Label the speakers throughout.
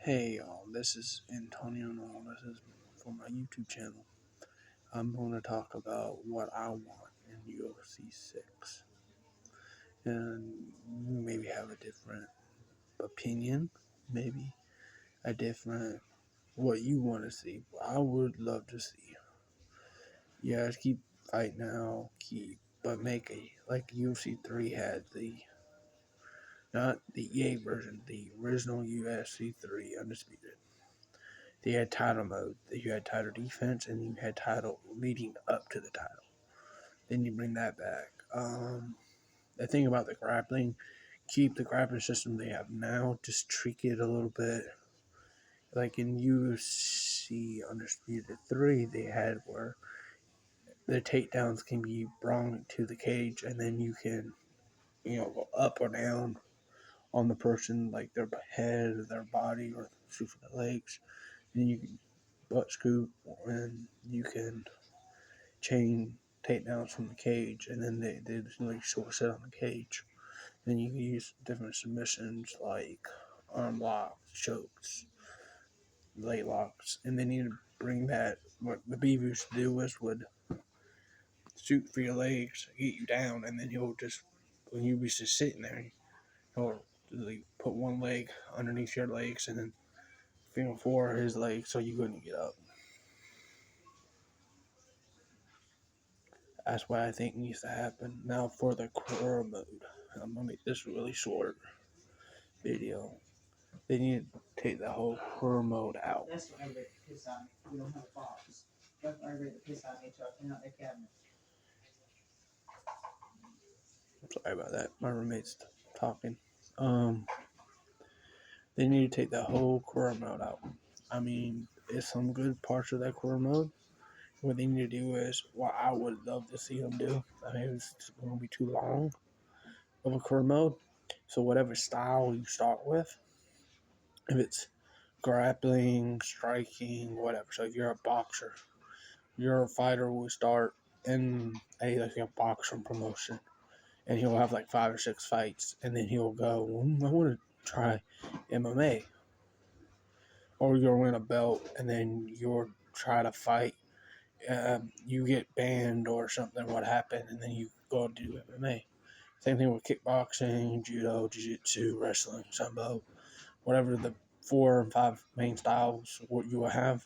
Speaker 1: Hey y'all, this is Antonio Noel. This is for my YouTube channel. I'm going to talk about what I want in UFC 6. And you maybe have a different opinion, maybe a different what you want to see. I would love to see. Yeah, keep fighting now, but make like UFC 3 had not the EA version, the original UFC 3 Undisputed. They had title mode. You had title defense, and you had title leading up to the title. Then you bring that back. The thing about the grappling, keep the grappling system they have now. Just tweak it a little bit. Like in UFC Undisputed 3, they had where the takedowns can be brought to the cage, and then you can, go up or down on the person, like their head or their body, or shoot for the legs. And you can butt scoop, and you can chain takedowns from the cage, and then they just really sort of sit on the cage. Then you can use different submissions like arm locks, chokes, leg locks, and then you bring that. What the Beaver used to do would shoot for your legs, get you down, and then he'll just, when you was just sitting there, he'll like put one leg underneath your legs and then feel for his legs so you couldn't get up. That's what I think needs to happen. Now for the core mode. I'm going to make this really short video. They need to take the whole core mode out.
Speaker 2: That's why I read the piss on me. We don't have a box. That's why I read the piss on me, talking out the cabinet.
Speaker 1: Sorry about that. My roommate's talking. They need to take the whole core mode out. I mean, there's some good parts of that core mode. What they need to do is what I would love to see them do. I mean, it's going to be too long of a core mode. So whatever style you start with, if it's grappling, striking, whatever. So if you're a boxer, your fighter will start in a boxing promotion, and he'll have like 5 or 6 fights, and then he'll go, I want to try MMA, or you'll win a belt, and then you'll try to fight. You get banned or something. What happened, and then you go do MMA. Same thing with kickboxing, judo, jiu-jitsu, wrestling, sambo, whatever the 4 and 5 main styles what you will have.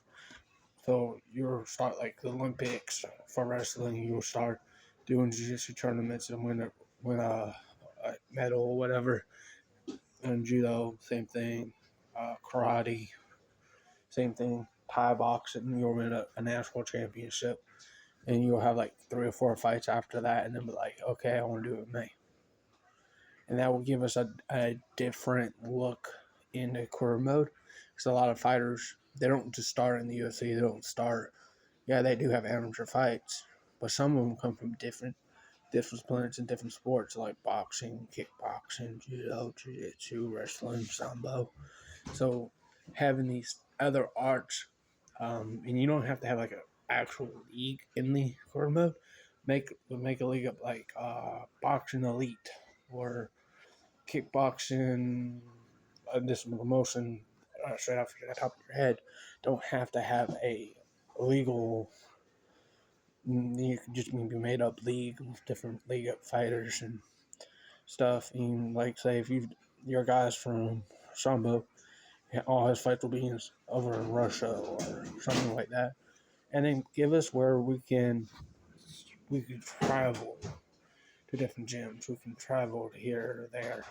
Speaker 1: So you'll start like the Olympics for wrestling. You'll start doing jiu-jitsu tournaments and win a medal or whatever. And judo, same thing. Karate, same thing. Thai boxing, you'll win a national championship. And you'll have like 3 or 4 fights after that, and then be like, okay, I want to do it MMA. And that will give us a different look in the career mode. Because a lot of fighters, they don't just start in the UFC. They don't start. Yeah, they do have amateur fights, but some of them come from different disciplines and different sports like boxing, kickboxing, judo, jiu-jitsu, wrestling, sambo. So having these other arts, and you don't have to have like an actual league in the career mode. Make a league up like boxing elite or kickboxing, this promotion straight off the top of your head. Don't have to have a legal. You can just be made up league with different league up fighters and stuff. And like say if your guys from Sambo, all his fights will be over in Russia or something like that, and then give us where we can travel to different gyms. We can travel to here or there,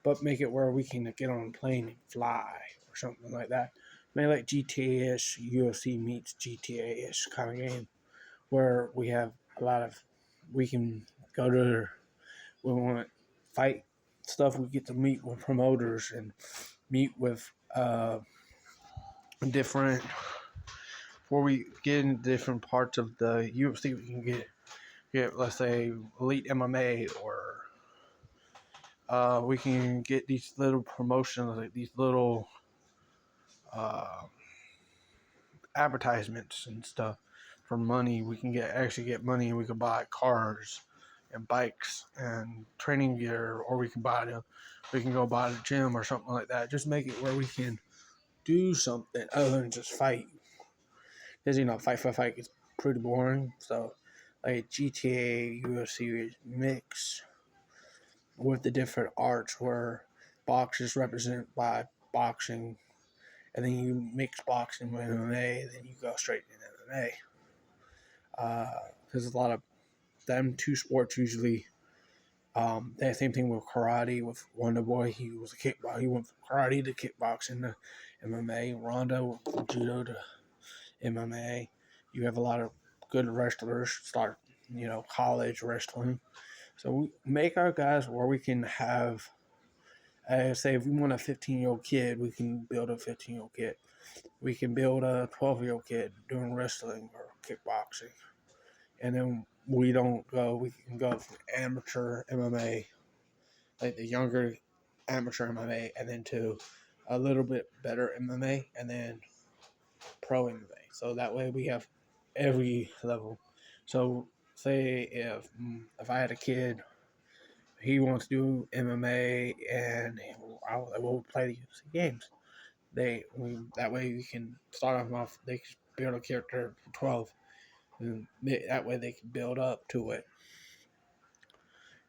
Speaker 1: but make it where we can get on a plane and fly or something like that. Maybe like GTA-ish, UFC meets GTA-ish kind of game, where we have a lot of, we can go to, we want fight stuff, we get to meet with promoters and meet with different, where we get in different parts of the UFC, we can get let's say elite MMA, or we can get these little promotions, like these little advertisements and stuff for money. We can actually get money, and we can buy cars and bikes and training gear, or we can go buy the gym or something like that. Just make it where we can do something other than just fight. Because, fight for fight is pretty boring. So, like GTA, UFC mix with the different arts where boxers represented by boxing, and then you mix boxing with MMA, then you go straight into MMA. Because a lot of them two sports usually, the same thing with karate with Wonder Boy. He was a kickboxer. He went from karate to kickboxing to MMA. Ronda went from judo to MMA. You have a lot of good wrestlers start, college wrestling. So we make our guys where we can have, say, if we want a 15-year-old kid, we can build a 15-year-old kid. We can build a 12-year-old kid doing wrestling or kickboxing. And then we can go from amateur MMA, like the younger amateur MMA, and then to a little bit better MMA, and then pro MMA. So that way we have every level. So say if I had a kid, he wants to do MMA, and we'll play the UFC games. That way we can start off. They can build a character from 12, and that way they can build up to it,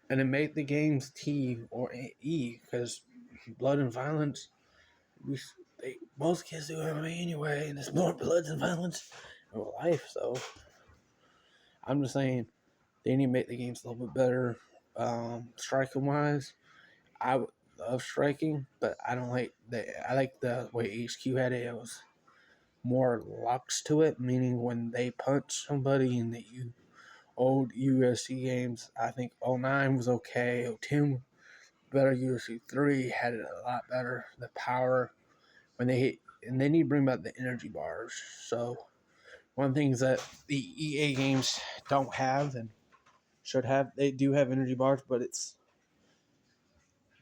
Speaker 1: and then make the games T or E because blood and violence. Most kids do MMA anyway, and there's more blood and violence in life. So I'm just saying they need to make the games a little bit better. Striking wise, I would love striking, but I don't like that. I like the way HQ had it. It was more locks to it, meaning when they punch somebody in the old UFC games, I think 09 was okay. 010 better. UFC 3 had it a lot better. The power when they hit, and they need to bring back the energy bars. So one of the things that the EA games don't have and should have, they do have energy bars, but it's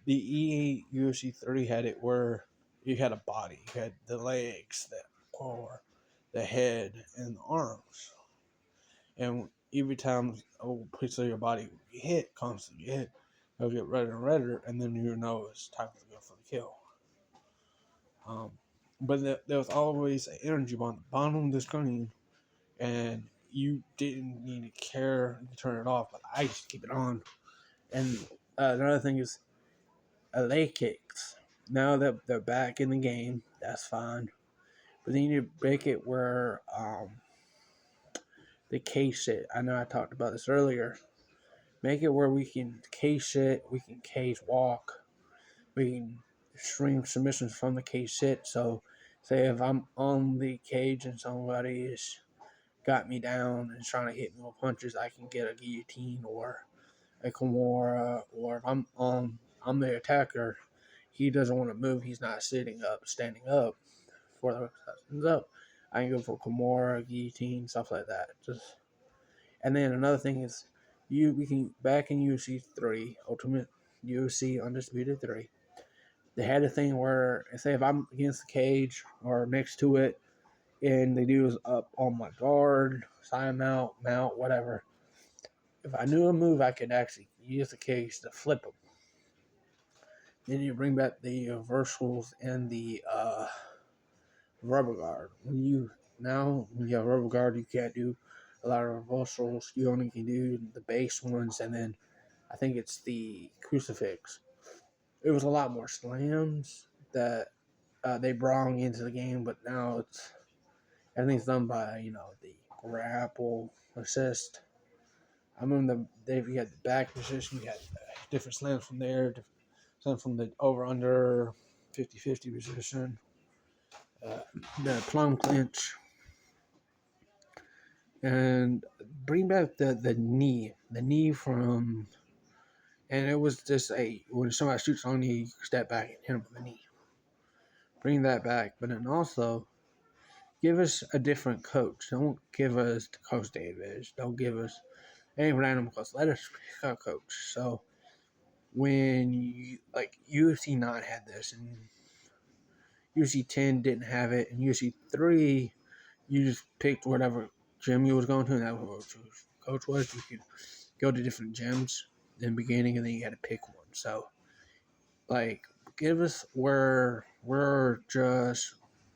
Speaker 1: the EA UFC 3 had it where you had a body, you had the legs, the core, the head, and the arms. And every time a piece of your body constantly hit, it'll get redder and redder, and then you know it's time to go for the kill. But there was always an energy bar on the bottom of the screen, and you didn't need to care to turn it off, but I used to keep it on. And another thing is leg kicks. Now that they're back in the game, that's fine. But then you make it where the case it. I know I talked about this earlier. Make it where we can case it, we can case walk, we can string submissions from the case sit. So, say if I'm on the cage and somebody is got me down and trying to hit me with punches, I can get a guillotine or a Kimura. Or if I'm the attacker, he doesn't want to move. He's not sitting up, standing up for the stands up. I can go for Kimura, guillotine, stuff like that. And then another thing is, we can back in UFC 3, Ultimate UFC Undisputed 3. They had a thing where, say, if I'm against the cage or next to it, and the dude was up on my guard, side mount, whatever. If I knew a move, I could actually use the cage to flip him. Then you bring back the reversals and the rubber guard. When you have rubber guard, you can't do a lot of reversals. You only can do the base ones, and then I think it's the crucifix. It was a lot more slams that they brought into the game, but now everything's done by the grapple assist. I remember you had the back position, you had different slams from there, some from the over under 50-50 position, the plum clinch, and bring back the knee from, and it was just when somebody shoots on you, you step back and hit him with the knee. Bring that back, but then also give us a different coach. Don't give us Coach Davis. Don't give us any random coach. Let us pick our coach. So when UFC 9 had this and UFC 10 didn't have it, and UFC 3 you just picked whatever gym you was going to, and that was what your coach was. You could go to different gyms in the beginning, and then you had to pick one. So give us where we're just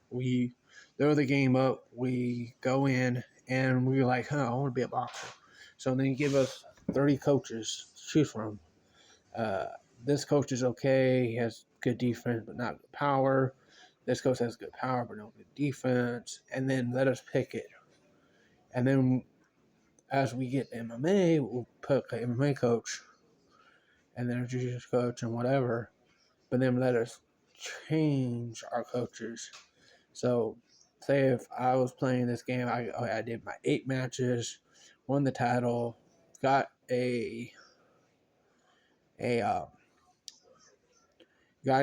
Speaker 1: We throw the game up, we go in, and we're like, I want to be a boxer. So then you give us 30 coaches to choose from. Uh, this coach is okay. He has good defense, but not good power. This coach has good power, but no good defense. And then let us pick it. And then as we get MMA, we'll pick an MMA coach and then a jiu-jitsu coach and whatever. But then let us change our coaches. So, say if I was playing this game, I did my 8 matches, won the title, got a got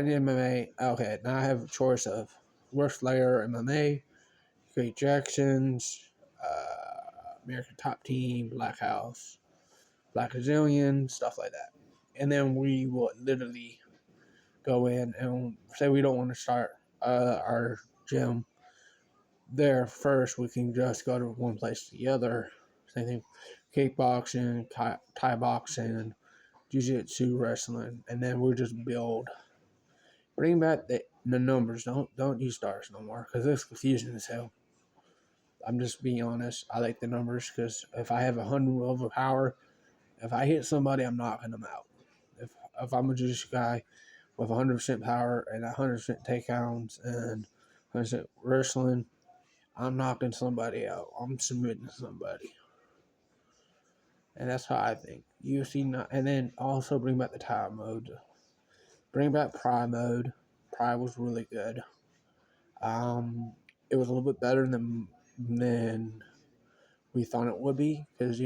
Speaker 1: an MMA. Okay, now I have a choice of worst player MMA, Great Jacksons, American Top Team, Black House, Black Azillion, stuff like that. And then we will literally go in and say we don't want to start our gym there first. We can just go to one place to the other. Same thing, kickboxing, Thai boxing, jiu-jitsu, wrestling, and then we'll just build. Bring back the numbers. Don't use stars no more because it's confusing as hell. I'm just being honest. I like the numbers because if I have 100 overpower, if I hit somebody, I'm knocking them out. If I'm a jiu-jitsu guy with 100% power and 100% takedowns and 100% wrestling, I'm knocking somebody out. I'm submitting somebody. And that's how I think. UFC not, and then also bring back the time mode. Bring back Pride mode. Pride was really good. It was a little bit better than we thought it would be because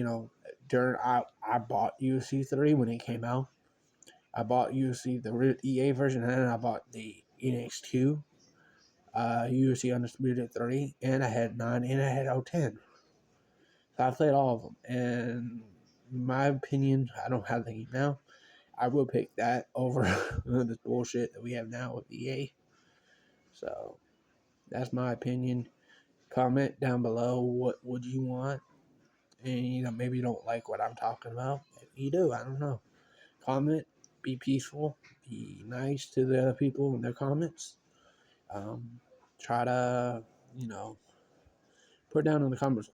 Speaker 1: during I bought UFC 3 when it came out. I bought UFC the EA version and then I bought the NX2, UFC Undisputed 3, and I had 9 and I had 010. So I played all of them, and in my opinion, I don't have the game now. I will pick that over this bullshit that we have now with EA. So that's my opinion. Comment down below what would you want, and maybe you don't like what I'm talking about. If you do, I don't know. Comment, be peaceful, be nice to the other people in their comments. Try to put down in the comments